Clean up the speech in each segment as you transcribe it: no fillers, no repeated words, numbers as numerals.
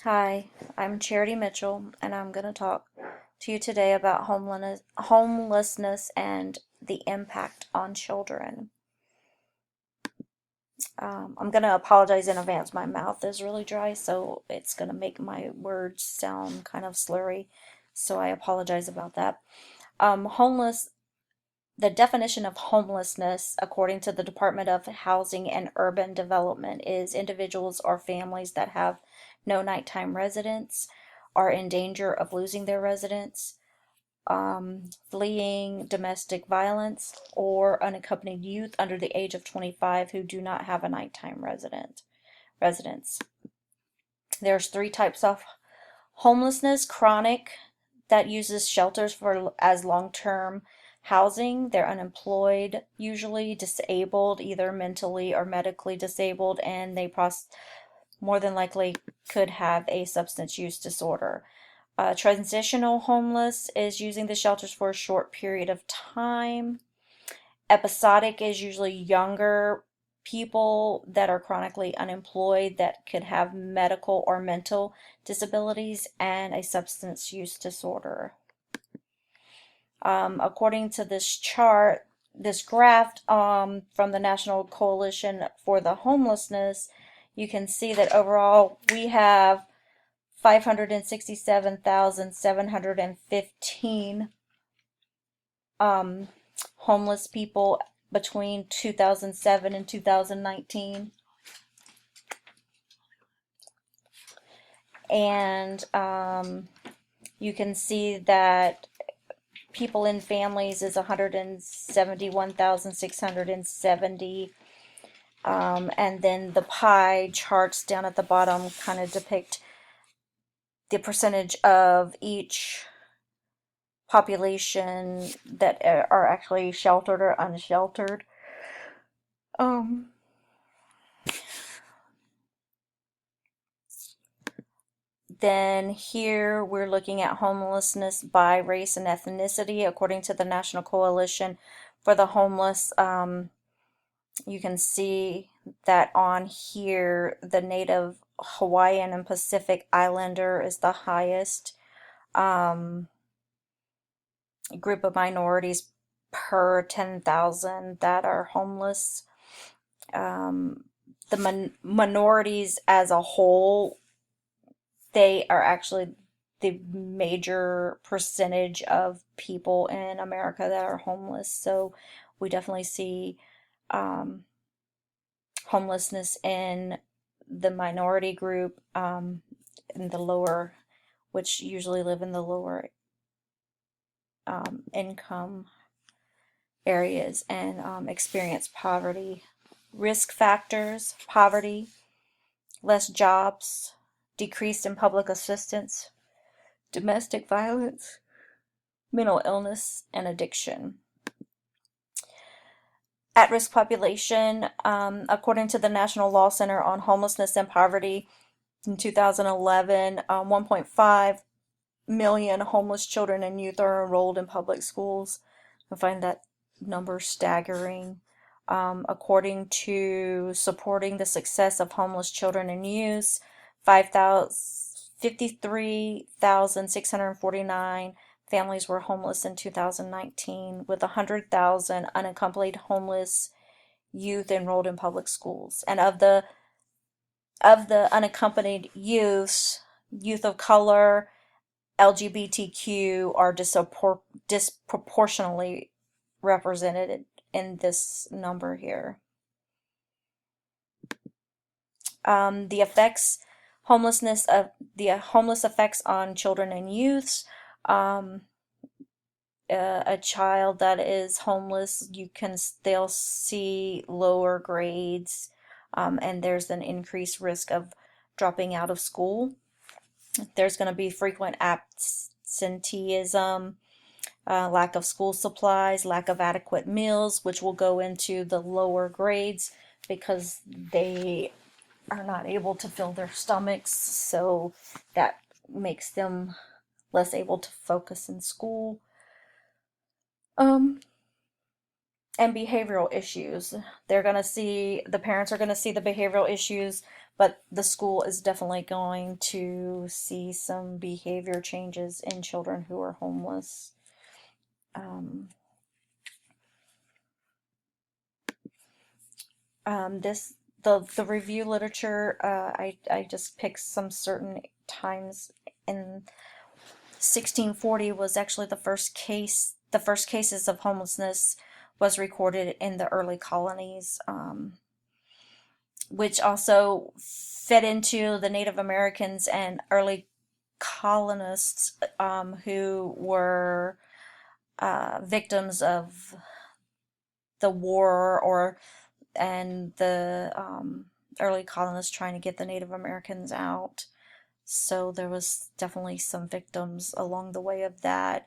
Hi, I'm Charity Mitchell, and I'm going to talk to you today about homelessness and the impact on children. I'm going to apologize in advance. My mouth is really dry, so it's going to make my words sound kind of slurry. So I apologize about that. Homeless, the definition of homelessness, according to the Department of Housing and Urban Development, is individuals or families that have no nighttime residence, are in danger of losing their residence, fleeing domestic violence, or unaccompanied youth under the age of 25 who do not have a nighttime residence. There's three types of homelessness: chronic, that uses shelters for as long-term housing. They're unemployed, usually disabled, either mentally or medically disabled, and they more than likely could have a substance use disorder. Transitional homeless is using the shelters for a short period of time. Episodic is usually younger people that are chronically unemployed that could have medical or mental disabilities and a substance use disorder. According to this graph from the National Coalition for the Homelessness, you can see that overall we have 567,715 homeless people between 2007 and 2019. And you can see that people in families is 171,670. And then the pie charts down at the bottom kind of depict the percentage of each population that are actually sheltered or unsheltered. Um, then here we're looking at homelessness by race and ethnicity. According to the National Coalition for the Homeless, you can see that on here the Native Hawaiian and Pacific Islander is the highest group of minorities per 10,000 that are homeless. The minorities as a whole, they are actually the major percentage of people in America that are homeless. So we definitely see homelessness in the minority group, in the lower, which usually live in the lower income areas and experience poverty. Risk factors: poverty, less jobs, decrease in public assistance, domestic violence, mental illness, and addiction. At-risk population, according to the National Law Center on Homelessness and Poverty in 2011, 1.5 million homeless children and youth are enrolled in public schools. I find that number staggering. According to Supporting the Success of Homeless Children and Youth, 53,649 families were homeless in 2019, with 100,000 unaccompanied homeless youth enrolled in public schools. And of the unaccompanied youth of color, LGBTQ are disproportionately represented in this number here. The effects, the homeless effects on children and youths. A child that is homeless, they'll see lower grades, and there's an increased risk of dropping out of school. There's going to be frequent absenteeism, lack of school supplies, lack of adequate meals, which will go into the lower grades because they are not able to fill their stomachs, so that makes them less able to focus in school. And behavioral issues. The parents are going to see the behavioral issues but the school is definitely going to see some behavior changes in children who are homeless. Um, this the review literature, I just picked some certain times. In 1640 was actually the first cases of homelessness was recorded in the early colonies, which also fed into the Native Americans and early colonists, who were victims of the war, or and the early colonists trying to get the Native Americans out. So there was definitely some victims along the way of that.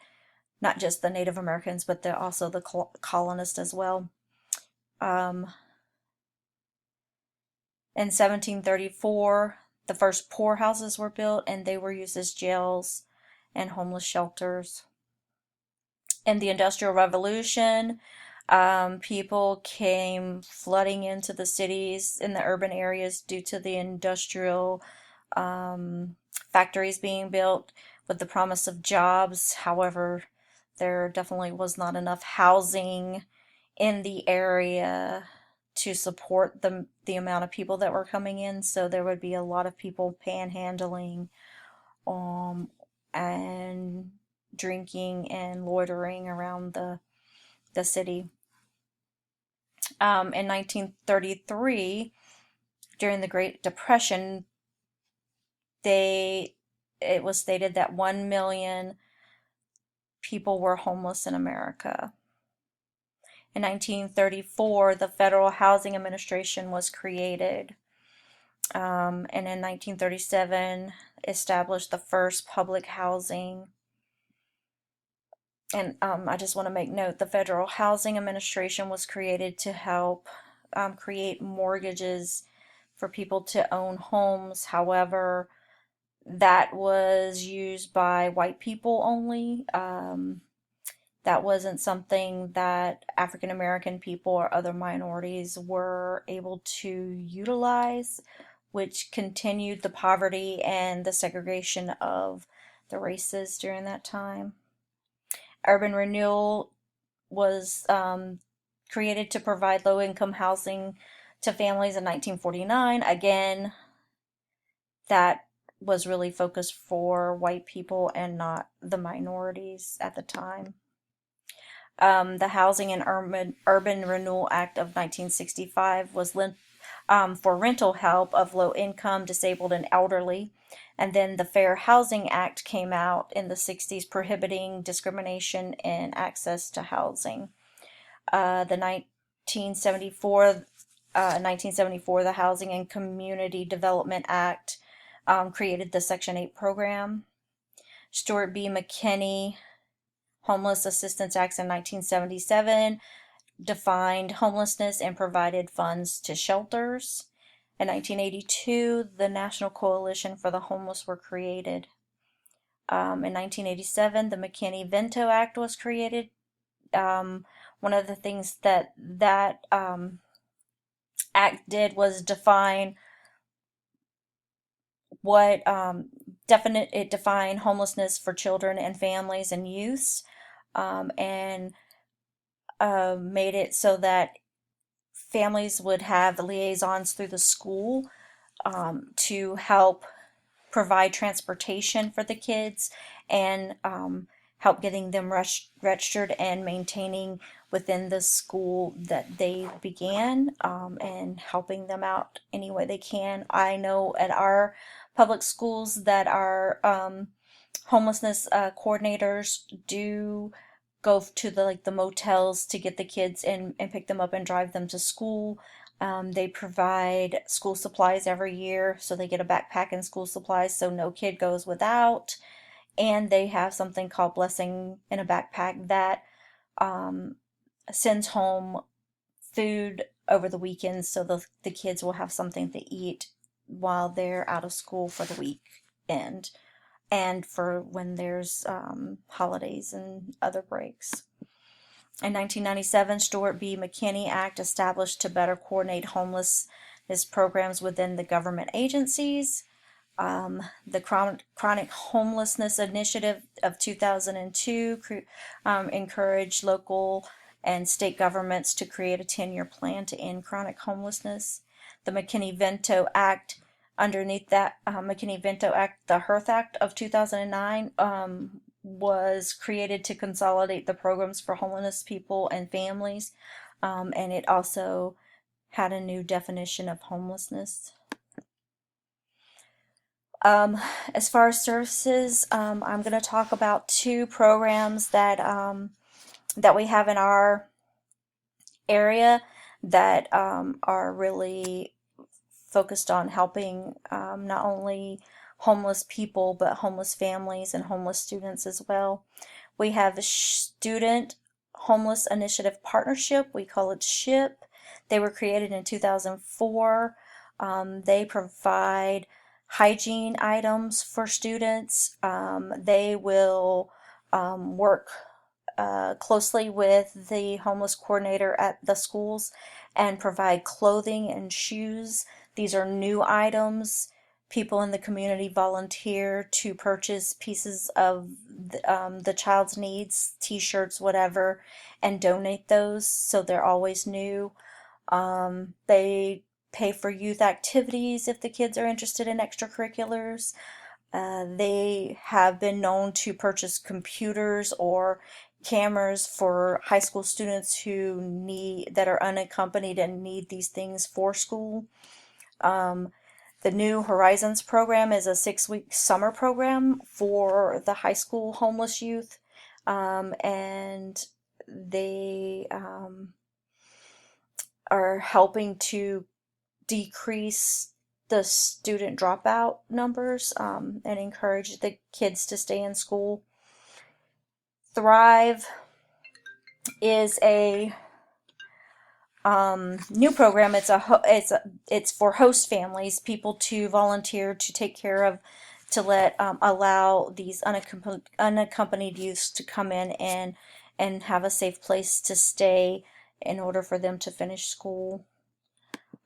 Not just the Native Americans, but also the colonists as well. Um, in 1734, the first poorhouses were built, and they were used as jails and homeless shelters. In the Industrial Revolution, people came flooding into the cities in the urban areas due to the industrial factories being built with the promise of jobs. However, there definitely was not enough housing in the area to support the amount of people that were coming in, so there would be a lot of people panhandling, and drinking and loitering around the city. In 1933, during the Great Depression, it was stated that 1 million people were homeless in America. In 1934, the Federal Housing Administration was created, and in 1937, established the first public housing. And I just want to make note, the Federal Housing Administration was created to help create mortgages for people to own homes. However, that was used by white people only. That wasn't something that African American people or other minorities were able to utilize, which continued the poverty and the segregation of the races during that time. Urban renewal was created to provide low income housing to families in 1949. Again, that was really focused for white people and not the minorities at the time. The Housing and Urban Renewal Act of 1965 was for rental help of low income, disabled, and elderly. And then the Fair Housing Act came out in the 60s, prohibiting discrimination in access to housing. The 1974, the Housing and Community Development Act created the Section 8 program. Stuart B. McKinney Homeless Assistance Act in 1977 defined homelessness and provided funds to shelters. In 1982, the National Coalition for the Homeless were created. In 1987, the McKinney-Vento Act was created. One of the things that act did was define what it defined homelessness for children and families and youths, and made it so that families would have liaisons through the school to help provide transportation for the kids, and help getting them registered and maintaining within the school that they began, and helping them out any way they can. I know at our public schools that our homelessness coordinators do go to the motels to get the kids in and pick them up and drive them to school. They provide school supplies every year, so they get a backpack and school supplies, so no kid goes without. And they have something called Blessing in a Backpack that sends home food over the weekends, so the kids will have something to eat while they're out of school for the weekend, and for when there's holidays and other breaks. In 1997, Stuart B. McKinney Act established to better coordinate homelessness is programs within the government agencies. The Chronic Homelessness Initiative of 2002 encouraged local and state governments to create a 10-year plan to end chronic homelessness. The McKinney-Vento Act, underneath that McKinney-Vento Act, the HEARTH Act of 2009, was created to consolidate the programs for homeless people and families, and it also had a new definition of homelessness. As far as services, I'm going to talk about two programs that that we have in our area that are really focused on helping not only homeless people but homeless families and homeless students as well. We have the Student Homeless Initiative Partnership. We call it SHIP. They were created in 2004. They provide hygiene items for students. They will work closely with the homeless coordinator at the schools and provide clothing and shoes. These are new items. People in the community volunteer to purchase pieces of the child's needs, t-shirts, whatever, and donate those, so they're always new. They pay for youth activities if the kids are interested in extracurriculars. They have been known to purchase computers or cameras for high school students that are unaccompanied and need these things for school. The New Horizons program is a 6-week summer program for the high school homeless youth, and they are helping to decrease the student dropout numbers and encourage the kids to stay in school. Thrive is a new program. It's for host families, people to volunteer to take care of, to allow these unaccompanied youths to come in and have a safe place to stay in order for them to finish school.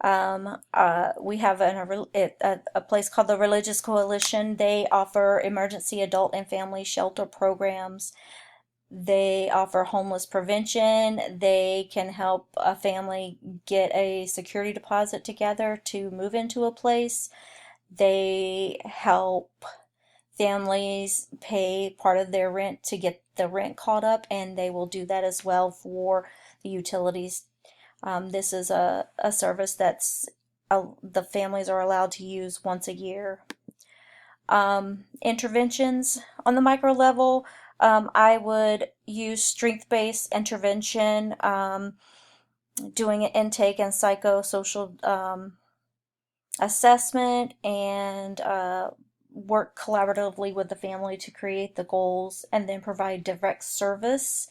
We have a place called the Religious Coalition. They offer emergency adult and family shelter programs. They offer homeless prevention. They can help a family get a security deposit together to move into a place. They help families pay part of their rent to get the rent caught up, and they will do that as well for the utilities. This is a service that's the families are allowed to use once a year. Interventions on the micro level, I would use strength-based intervention, doing an intake and psychosocial assessment, and work collaboratively with the family to create the goals, and then provide direct service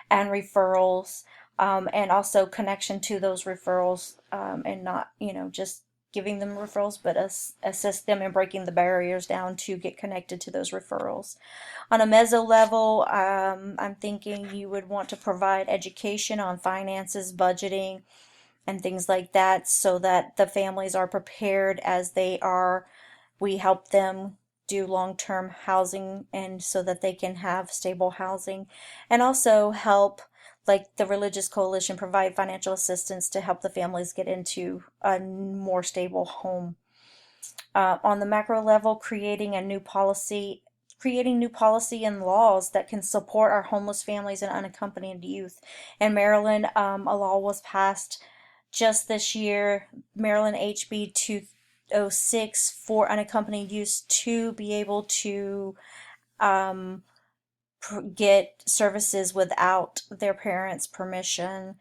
and referrals, and also connection to those referrals, and not, just giving them referrals, but assist them in breaking the barriers down to get connected to those referrals. On a meso level, I'm thinking you would want to provide education on finances, budgeting, and things like that, so that the families are prepared as we help them do long-term housing, and so that they can have stable housing, and also help, like the Religious Coalition, provide financial assistance to help the families get into a more stable home. On the macro level, creating new policy and laws that can support our homeless families and unaccompanied youth. In Maryland, a law was passed just this year, Maryland HB 206, for unaccompanied youth to be able to get services without their parents' permission,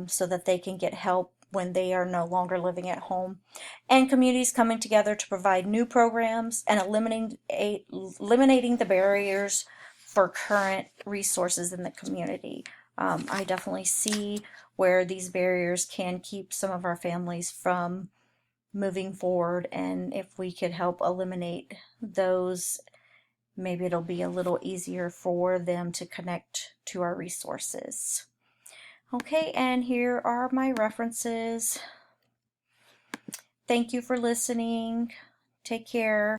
so that they can get help when they are no longer living at home. And communities coming together to provide new programs and eliminating the barriers for current resources in the community. I definitely see where these barriers can keep some of our families from moving forward, and if we could help eliminate those, maybe it'll be a little easier for them to connect to our resources. Okay, and here are my references. Thank you for listening. Take care.